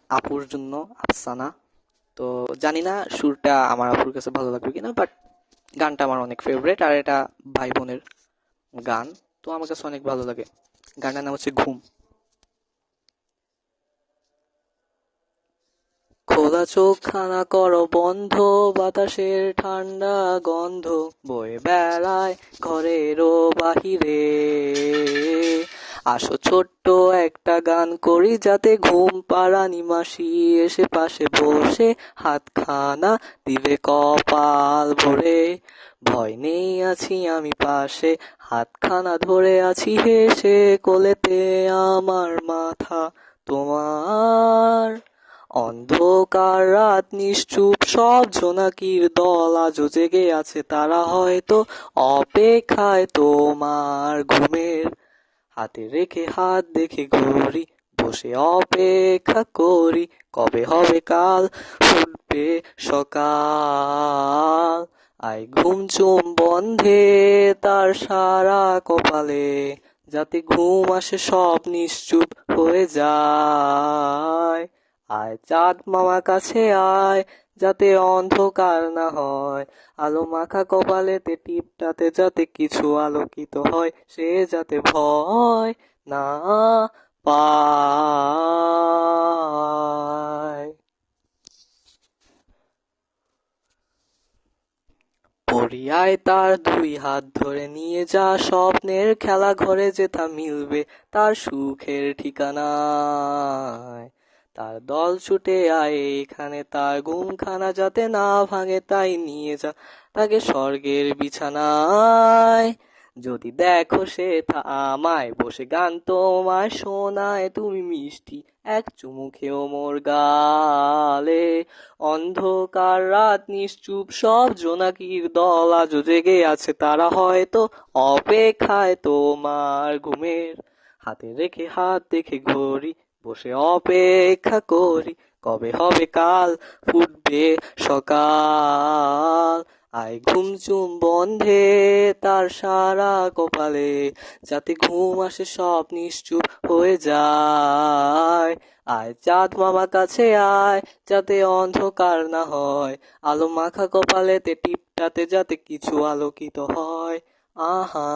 আপুর জন্য, আফসানা। তো জানি না সুরটা আমার আপুর কাছে ভালো লাগবে কিনা, বাট গানটা আমার অনেক ফেভারিট, আর এটা ভাই বোনের গান। তো আমার কাছে অনেক ভালো লাগে। গানটার নাম হচ্ছে ঘুম। খোলা চোখ খানা করো বন্ধ, বাতাসের ঠান্ডা গন্ধ বয়ে বেড়ায় ঘরেরও বাহিরে। আসো ছোট্ট একটা গান করি, যাতে ঘুম পাড়ানি মাসি এসে পাশে বসে হাতখানা দিবে কপাল ভরে। ভয় নেই, আছি আমি পাশে, হাতখানা ধরে আছি হেসে, কোলেতে আমার মাথা তোমার। অন্ধকার রাত নিশ্চুপ, সব জোনাকির দল আজও জেগে আছে, তারা হয়তো অপেক্ষায় তোমার ঘুমের। হাতে রেখে হাত দেখে ঘড়ি, বসে অপেক্ষা করি, কবে হবে কাল, ফুটবে সকাল। আয় ঘুম চুম বন্ধে তার সারা কপালে, যাতে ঘুম আসে সব নিশ্চুপ হয়ে যায়। আয় চাঁদ মামা কাছে আয়, যাতে অন্ধকার না হয়, আলো মাখা কপালেতে টিপটাতে যাতে কিছু আলোকিত হয়, সে যাতে ভয় না পায়। পড়িয়ায় তার দুই হাত ধরে নিয়ে যা, স্বপ্নের খেলা ঘরে যেথা মিলবে তার সুখের ঠিকানায়। তার দল ছুটে আয় এখানে, তার ঘুমখানা যাতে না ভাঙে, তাই নিয়ে যা তাকে স্বর্গের বিছানায়। যদি দেখো সে থা আমায় বসে গান তোমায় শোনায়, তুমি মিষ্টি এক চুমু খেও মোর গালে। অন্ধকার রাত নিশ্চুপ, সব জোনাকির দল আজও জেগে আছে, তারা হয়তো অপেক্ষায় তোমার ঘুমের। হাতে রেখে হাত দেখে ঘড়ি, বসে অপেক্ষা করি, কবে হবে কাল, ফুটবে সকাল। আয় ঘুম চুম বন্ধে তার সারা কপালে, যাতে ঘুম আসে সব নিশ্চুপ হয়ে যায়। আয় চাঁদ মামা কাছে আয়, যাতে অন্ধকার না হয়, আলো মাখা কপালেতে টিপটাতে যাতে কিছু আলোকিত হয়। আহা